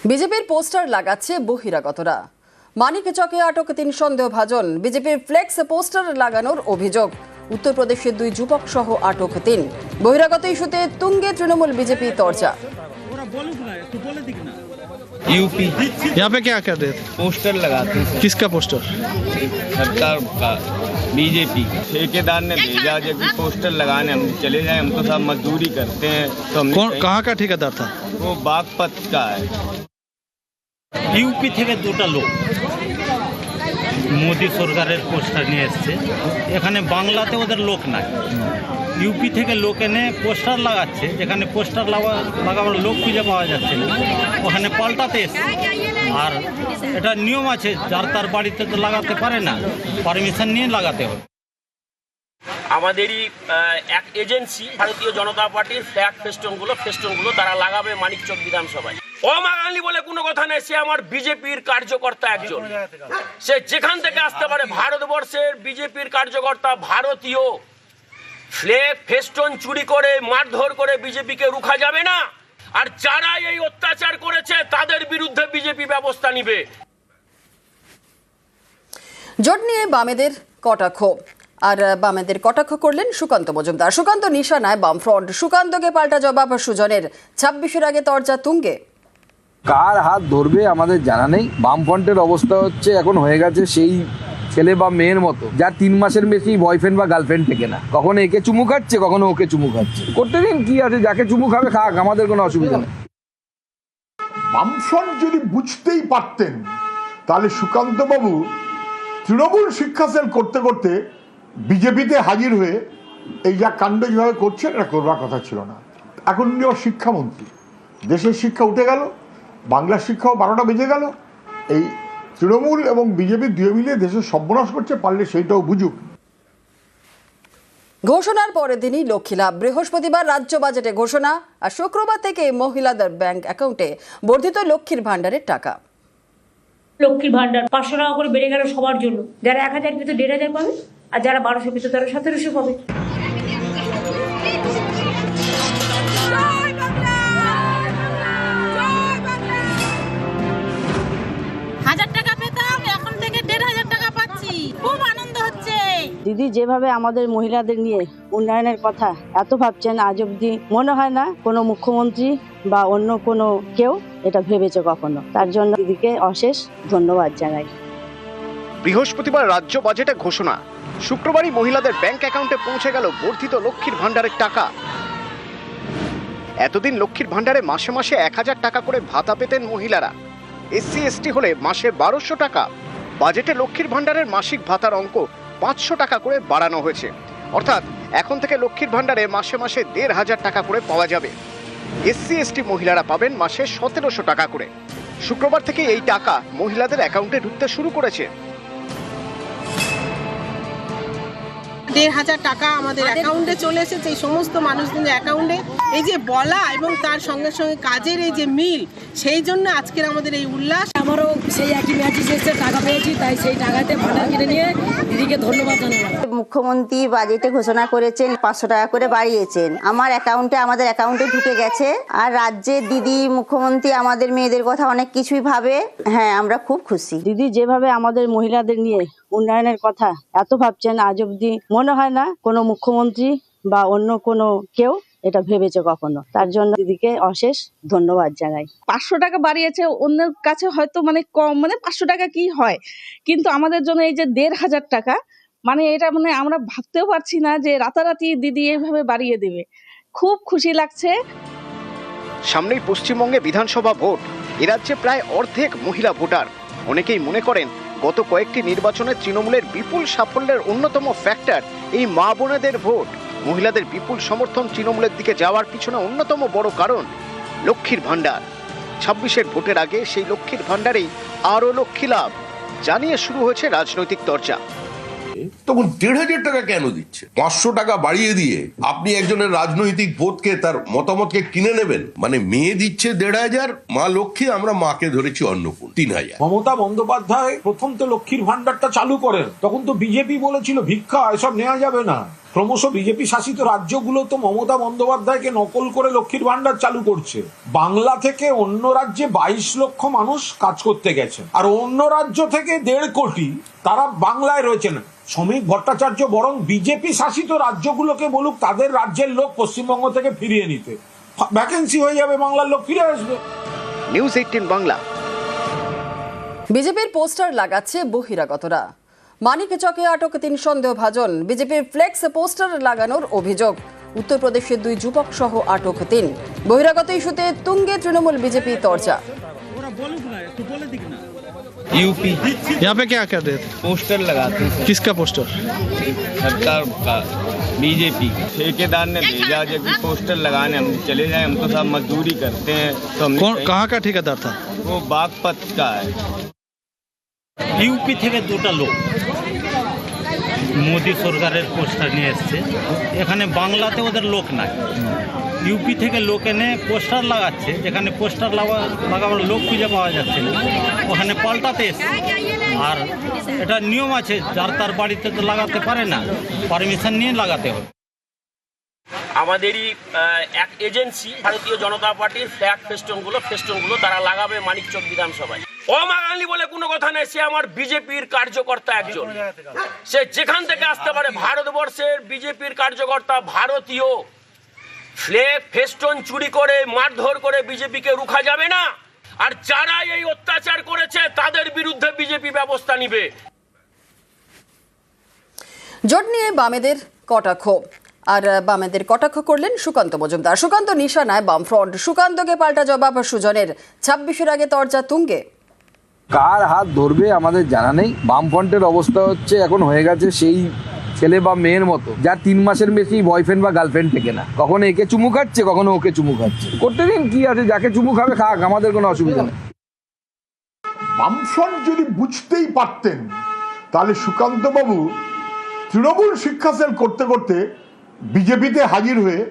বিজেপির পোস্টার লাগাচ্ছে বহিরাগতরা। মানিকচকে আটক 3 সন্দেহভাজন। বিজেপির ফ্লেক্স পোস্টার লাগানোর অভিযোগ। উত্তরপ্রদেশের 2 যুবক সহ আটক 3। বহিরাগত ইস্যুতে তুঙ্গে তৃণমূল বিজেপি চর্চা। यूपी यहाँ पे क्या कर रहे थे? पोस्टर लगाते हैं। किसका पोस्टर? सरकार का, बीजेपी ठेकेदार ने भेजा जब भी पोस्टर लगाने हम चले जाए, हम तो सब मजदूरी करते हैं। तो कहाँ का ठेकेदार था? वो बागपत का है। ইউপি থেকে দুটো লোক মোদি সরকারের পোস্টার নিয়ে এসছে। এখানে বাংলাতে ওদের লোক নাই, ইউপি থেকে লোক এনে পোস্টার লাগাচ্ছে। যেখানে পোস্টার লাগাবার লোক খুঁজে পাওয়া যাচ্ছে না, ওখানে পাল্টাতে এসছে। আর এটা নিয়ম আছে, যার তার বাড়িতে তো লাগাতে পারে না, পারমিশন নিয়ে লাগাতে হবে। আমাদেরই এক এজেন্সি ভারতীয় জনতা পার্টির ফেস্টনগুলো তারা লাগাবে মানিকচক বিধানসভায়। অমাগালি বলে কোনো কথা নেই, সে আমার বিজেপির কার্যকর্তা একজন। সে যেখান থেকে আসতে পারে, ভারতবর্ষের বিজেপির কার্যকর্তা, ভারতীয়। ফ্ল্যাগ ফেস্টন চুরি করে মারধর করে বিজেপিকে রুখা যাবে না। আর যারা এই অত্যাচার করেছে তাদের বিরুদ্ধে বিজেপি ব্যবস্থা নিবে। জোট নিয়ে বামেদের কটাক্ষ। আর বামেদের কটাক্ষ করলেন সুকান্ত মজুমদার। সুকান্ত নিশানায় বামফ্রন্ট। সুকান্তকে পাল্টা জবাব সুজনের। 26-এর আগে তরজা তুঙ্গে। কার হাত ধরবে আমাদের জানা নেই। বামফ্রন্টের অবস্থা হচ্ছে এখন হয়ে গেছে সেই ছেলে বা মেয়ের মতো, যার 3 মাসের বেশি বয়ফ্রেন্ড বা গার্লফ্রেন্ড থেকে না। কখনো একে চুমু খাচ্ছে, কখনো ওকে চুমু খাচ্ছে। করতে দিন, কি আছে, যাকে চুমু খাবে খাক, আমাদের কোনো অসুবিধা নেই। বামফ্রন্ট যদি বুঝতেই পারতেন তাহলে সুকান্ত বাবু তৃণমূল শিক্ষা সেল করতে করতে বিজেপিতে হাজির হয়ে এই যা কাণ্ড যেভাবে করছেন, এটা করবার কথা ছিল না। এখন উনি ওর শিক্ষামন্ত্রী, দেশের শিক্ষা উঠে গেল, বাংলার শিক্ষাও 12টা বেজে গেল। এই তৃণমূল এবং বিজেপি দুয়ে মিলে দেশের সর্বনাশ করছে, পারলে সেইটাও বুঝুক। ঘোষণার পরের দিনই লক্ষ্মী লাভ। বৃহস্পতিবার রাজ্য বাজেটে ঘোষণা। আর শুক্রবার থেকে মহিলাদের ব্যাংক অ্যাকাউন্টে বর্ধিত লক্ষ্মীর ভাণ্ডারের টাকা। লক্ষ্মীর ভান্ডার 500 টাকা করে বেড়ে গেল সবার জন্য। যারা 1000 পেত 1500 পাবে, আর যারা 1200 পেত তারা 1700 পাবে। দিদি যেভাবে আমাদের মহিলাদের নিয়ে উন্নয়নের কথা এত ভাবছেন, আজ অব্দি মনে হয় না কোনো মুখ্যমন্ত্রী বা অন্য কোনো কেউ এটা ভেবেছে কখনো। তার জন্য দিদিকে অশেষ ধন্যবাদ জানাই। বৃহস্পতিবার রাজ্য বাজেটে ঘোষণা। শুক্রবারই মহিলাদের ব্যাংক অ্যাকাউন্টে পৌঁছে গেল বর্ধিত লক্ষ্মীর ভাণ্ডারের টাকা। এতদিন লক্ষ্মীর ভাণ্ডারে মাসে মাসে 1000 টাকা করে ভাতা পেতেন মহিলারা। এসসি এসটি হলে মাসে 1200 টাকা। বাজেটে লক্ষ্মীর ভাণ্ডারের মাসিক ভাতার অঙ্ক 500 টাকা করে বাড়ানো হয়েছে। অর্থাৎ এখন থেকে লক্ষ্মীর ভাণ্ডারে মাসে মাসে 1500 টাকা করে পাওয়া যাবে। এসসি এসটি মহিলারা পাবেন মাসে 1700 টাকা করে। শুক্রবার থেকে এই টাকা মহিলাদের অ্যাকাউন্টে ঢুকতে শুরু করেছে। 1500 টাকা আমাদের অ্যাকাউন্টে চলে এসেছে। এই সমস্ত মানুষদের অ্যাকাউন্টে এই যে বলা এবং তার সঙ্গে সঙ্গে কাজের এই যে মিল, সেই জন্য আজকের আমাদের এই উল্লাস। আমারও সেই একই ম্যাচে এসে টাকা পেয়েছি, তাই সেই টাকাতে ভান্ডার কিনে নিয়ে দিদিকে ধন্যবাদ জানালাম। মুখ্যমন্ত্রী বাজেটে ঘোষণা করেছেন 500 টাকা করে বাড়িয়েছেন। আমাদের অ্যাকাউন্টে ঢুকে গেছে। আর রাজ্যের দিদি মুখ্যমন্ত্রী আমাদের মেয়েদের কথা অনেক কিছুই ভাবে। হ্যাঁ, আমরা খুব খুশি। দিদি যেভাবে আমাদের মহিলাদের নিয়ে উন্নয়নের কথা এত ভাবছেন, আজ অব্দি মনে হয় না কোনো মুখ্যমন্ত্রী বা অন্য কোনো কেউ এটা ভেবেছে কখনো। তার জন্য দিদিকে অশেষ ধন্যবাদ জানাই। 500 টাকা বাড়িয়েছে, অন্যের কাছে হয়তো কম, 500 টাকা কি হয়, কিন্তু আমাদের জন্য এই যে 1500 টাকা, এটা আমরা ভাবতেও পারছি না যে রাতারাতি দিদি এইভাবে বাড়িয়ে দেবে। খুব খুশি লাগছে। সামনেই পশ্চিমবঙ্গে বিধানসভা ভোট। এ রাজ্যে প্রায় অর্ধেক মহিলা ভোটার। অনেকেই মনে করেন গত কয়েকটি নির্বাচনে তৃণমূলের বিপুল সাফল্যের অন্যতম ফ্যাক্টর এই মা বোনেদের ভোট। মহিলাদের বিপুল সমর্থন তৃণমূলের দিকে যাওয়ার পিছনে অন্যতম বড় কারণ লক্ষ্মীর ভাণ্ডার। 26-এর ভোটের আগে সেই লক্ষ্মীর ভাণ্ডারেই আরও লক্ষ্মী লাভ জানিয়ে শুরু হয়েছে রাজনৈতিক চর্চা। তখন 1500 টাকা কেন দিচ্ছে? 500 টাকা বাড়িয়ে দিয়ে আপনি একজনের রাজনৈতিক ভোটকে, তার মতামতকে কিনে নেবেন? মেয়ে দিচ্ছে 1500, মা লক্ষ্মী, আমরা মাকে ধরেছি অন্নপূর্ণা 3000। মমতা বন্দ্যোপাধ্যায় প্রথম তো লক্ষ্মীর ভান্ডারটা চালু করেন, তখন তো বিজেপি বলেছিল ভিক্ষা এসব নেওয়া যাবে না। ক্রমশ বিজেপি শাসিত রাজ্যগুলো তো মমতা বন্দ্যোপাধ্যায়কে নকল করে লক্ষ্মীর ভান্ডার চালু করছে। বাংলা থেকে অন্য রাজ্যে 22 লক্ষ মানুষ কাজ করতে গেছে, আর অন্য রাজ্য থেকে 1.5 কোটি তারা বাংলায় রয়েছেন। শ্রমিক ভট্টাচার্য বরং বিজেপি শাসিত রাজ্যগুলোকে বলুক তাদের রাজ্যের লোক পশ্চিমবঙ্গ থেকে ফিরিয়ে নিতে, ভ্যাকেন্সি হয়ে যাবে, বাংলার লোক ফিরে আসবে। নিউজ 18 বাংলা। বিজেপির পোস্টার লাগাচ্ছে বহিরাগতরা। মানিকচকে আটক 3 সন্দেহভাজন। বিজেপির ফ্লেক্স পোস্টার লাগানোর অভিযোগ। উত্তরপ্রদেশের 2 যুবক সহ আটক 3। বহিরাগত ইস্যুতে তুঙ্গে তৃণমূল বিজেপি চর্চা। यूपी यहाँ पे क्या कर रहे थे? पोस्टर लगाते हैं। किसका पोस्टर? सरकार का, बीजेपी ठेकेदार ने भेजा जब भी पोस्टर लगाने हम चले जाए, हम तो सब मजदूरी करते हैं। तो हमने कहाँ का ठेकेदार था? वो बागपत का है। ইউপি থেকে 2টা লোক মোদি সরকারের পোস্টার নিয়ে এসছে। এখানে বাংলাতে ওদের লোক নাই, ইউপি থেকে লোক এনে পোস্টার লাগাচ্ছে। যেখানে পোস্টার লাগাবার লোক খুঁজে পাওয়া যাচ্ছে না, ওখানে পাল্টাতে এসছে। আর এটা নিয়ম আছে, যার তার বাড়িতে তো লাগাতে পারে না, পারমিশন নিয়ে লাগাতে হবে। আমাদেরই এক এজেন্সি ভারতীয় জনতা পার্টির ফ্ল্যাগ ফেস্টনগুলো তারা লাগাবে মানিকচক বিধানসভায়। অমাগালি বলে কোনো কথা নেই, সে আমার বিজেপির কার্যকর্তা একজন। সে যেখান থেকে আসতে পারে, ভারতবর্ষের বিজেপির কার্যকর্তা। ভারতীয় ফ্ল্যাগ ফেস্টন চুরি করে মারধর করে বিজেপিকে রুখা যাবে না। আর যারা এই অত্যাচার করেছে তাদের বিরুদ্ধে বিজেপি ব্যবস্থা নিবে। জোট নিয়ে বামেদের কটাক্ষ। আর বামেদের কটাক্ষ করলেন সুকান্ত মজুমদার। সুকান্ত নিশানায় বামফ্রন্ট। সুকান্তকে পাল্টা জবাব সুজনের। 26-এর আগে তরজা তুঙ্গে। কার হাত ধরবে আমাদের জানা নেই। বামফ্রন্টের অবস্থা হচ্ছে এখন হয়ে গেছে সেই ছেলে বা মেয়ের মতো, যার 3 মাসের বেশি বয়ফ্রেন্ড বা গার্লফ্রেন্ড থেকে না। কখনো একে চুমু খাচ্ছে, কখনো ওকে চুমু খাচ্ছে। করতে দিন, কি আছে, যাকে চুমু খাবে খাক, আমাদের কোনো অসুবিধা নেই। বামফ্রন্ট যদি বুঝতেই পারতেন তাহলে সুকান্ত বাবু তৃণমূল শিক্ষা সেল করতে করতে বিজেপিতে হাজির হয়ে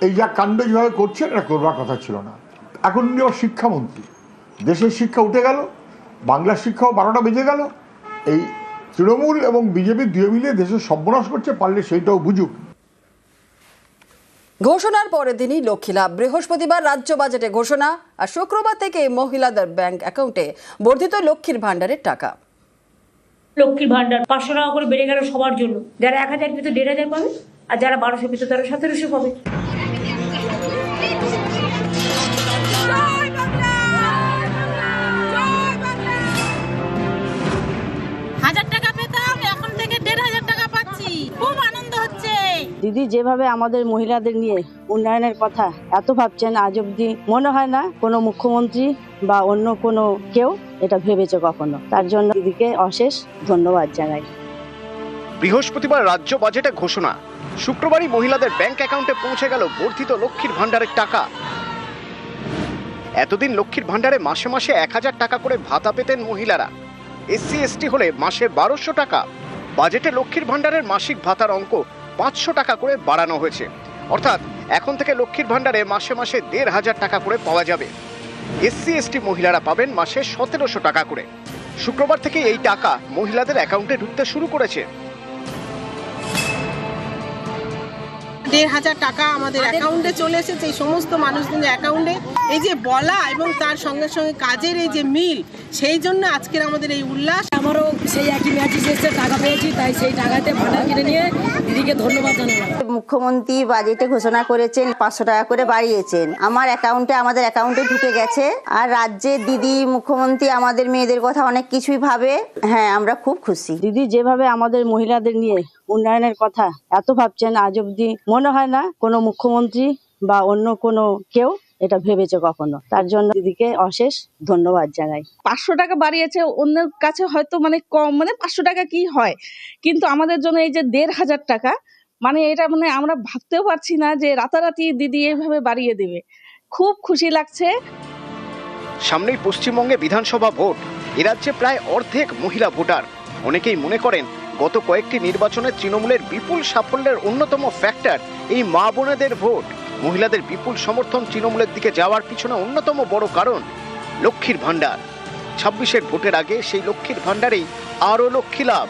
এই যা কাণ্ড যেভাবে করছেন এটা করবার কথা ছিল না। এখন উনি শিক্ষামন্ত্রী, দেশের শিক্ষা উঠে গেল, বাংলার শিক্ষাও 12টা বেজে গেল। এই তৃণমূল এবং বিজেপি দুয়ে মিলে দেশের সর্বনাশ করছে, পারলে সেইটাও বুঝুক। ঘোষণার পরের দিনই লক্ষ্মী লাভ। বৃহস্পতিবার রাজ্য বাজেটে ঘোষণা, আর শুক্রবার থেকে মহিলাদের ব্যাংক অ্যাকাউন্টে বর্ধিত লক্ষ্মীর ভান্ডারের টাকা। লক্ষ্মীর ভান্ডার 500 টাকা করে বেড়ে গেল সবার জন্য। যারা 1000 পেত 1500 পাবে, আর যারা 1200 পেত তারা 1700 পাবে। দিদি যেভাবে আমাদের মহিলাদের নিয়ে উন্নয়নের কথা এত ভাবছেন, আজ অব্দি মনে হয় না কোনো মুখ্যমন্ত্রী বা অন্য কোনো কেউ এটা ভেবেছে কখনো। তার জন্য দিদিকে অশেষ ধন্যবাদ জানাই। বৃহস্পতিবার রাজ্য বাজেটে ঘোষণা, শুক্রবারই মহিলাদের ব্যাংক অ্যাকাউন্টে পৌঁছে গেল বর্ধিত লক্ষ্মীর ভান্ডারের টাকা। এতদিন লক্ষ্মীর ভান্ডারে মাসে মাসে 1000 টাকা করে ভাতা পেতেন মহিলারা। এসসি এসটি হলে মাসে 1200 টাকা। বাজেটে লক্ষ্মীর ভান্ডারের মাসিক ভাতার অঙ্ক 500 টাকা করে বাড়ানো হয়েছে। অর্থাৎ এখন থেকে লক্ষ্মীর ভান্ডারে মাসে মাসে 1500 টাকা করে পাওয়া যাবে। এসসি এসটি মহিলারা পাবেন মাসে 1700 টাকা করে। শুক্রবার থেকে এই টাকা মহিলাদের অ্যাকাউন্টে ঢুকতে শুরু করেছে। 1500 টাকা আমাদের অ্যাকাউন্টে চলে এসেছে। এই সমস্ত মানুষদের অ্যাকাউন্টে এই যে বলা এবং তার সঙ্গে সঙ্গে কাজের এই যে মিল, সেই জন্য আজকের আমাদের এই উল্লাস। আমারও সেই একই ম্যাচই শেষে টাকা পেয়েছি, তাই সেই টাকাতে ভান্ডার কিনে নিয়ে দিদিকে ধন্যবাদ জানালাম। মুখ্যমন্ত্রী বাজেটে ঘোষণা করেছেন 500 টাকা করে বাড়িয়েছেন। আমাদের অ্যাকাউন্টে ঢুকে গেছে। আর রাজ্যের দিদি মুখ্যমন্ত্রী আমাদের মেয়েদের কথা অনেক কিছুই ভাবে। হ্যাঁ, আমরা খুব খুশি। দিদি যেভাবে আমাদের মহিলাদের নিয়ে উন্নয়নের কথা এত ভাবছেন, আজ অব্দি মনে হয় না কোনো মুখ্যমন্ত্রী বা অন্য কোনো কেউ এটা ভেবেছে কখনো। তার জন্য দিদিকে অশেষ ধন্যবাদ জানাই। 500 টাকা বাড়িয়েছে, অন্যের কাছে হয়তো মানে কম, মানে 500 টাকা কি হয়, কিন্তু আমাদের জন্য এই যে 1500 টাকা, মানে এটা মানে আমরা ভাবতেও পারছি না যে রাতারাতি দিদি এইভাবে বাড়িয়ে দেবে। খুব খুশি লাগছে। সামনেই পশ্চিমবঙ্গে বিধানসভা ভোট। এ রাজ্যে প্রায় অর্ধেক মহিলা ভোটার। অনেকেই মনে করেন গত কয়েকটি নির্বাচনে তৃণমূলের বিপুল সাফল্যের অন্যতম ফ্যাক্টর এই মা বোনেদের ভোট। মহিলাদের বিপুল সমর্থন তৃণমূলের দিকে যাওয়ার পিছনে অন্যতম বড় কারণ লক্ষ্মীর ভান্ডার। 26-এর ভোটের আগে সেই লক্ষ্মীর ভান্ডারেই আরও লক্ষ্মী লাভ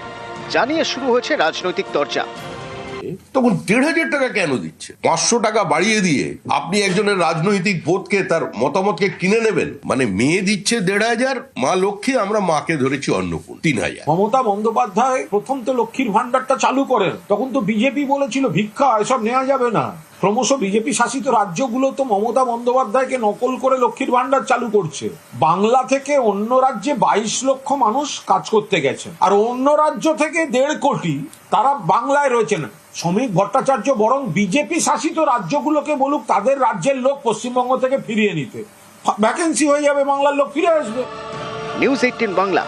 জানিয়ে শুরু হয়েছে রাজনৈতিক চর্চা। তখন 1,500 টাকা কেন দিচ্ছে? 500 টাকা বাড়িয়ে দিয়ে আপনি একজনের রাজনৈতিক ভোটকে, তার মতামতকে কিনে নেবেন? মানে মেয়ে দিচ্ছে 1,500, মা লক্ষ্মী, আমরা মাকে ধরেছি অন্নপূর্ণা 3,000। মমতা বন্দ্যোপাধ্যায় প্রথম তো লক্ষ্মীর ভান্ডারটা চালু করেন, তখন তো বিজেপি বলেছিল ভিক্ষা এসব নেওয়া যাবে না। ক্রমশ বিজেপি শাসিত রাজ্যগুলো তো মমতা বন্দ্যোপাধ্যায়কে নকল করে লক্ষ্মীর ভান্ডার চালু করছে। বাংলা থেকে অন্য রাজ্যে 22 লক্ষ মানুষ কাজ করতে গেছে, আর অন্য রাজ্য থেকে 1.5 কোটি তারা বাংলায় রয়েছেন। শ্রমিক ভট্টাচার্য বরং বিজেপি শাসিত রাজ্যগুলোকে বলুক তাদের রাজ্যের লোক পশ্চিমবঙ্গ থেকে ফিরিয়ে নিতে, ভ্যাকেন্সি হয়ে যাবে, বাংলার লোক ফিরে আসবে। নিউজ 18 বাংলা।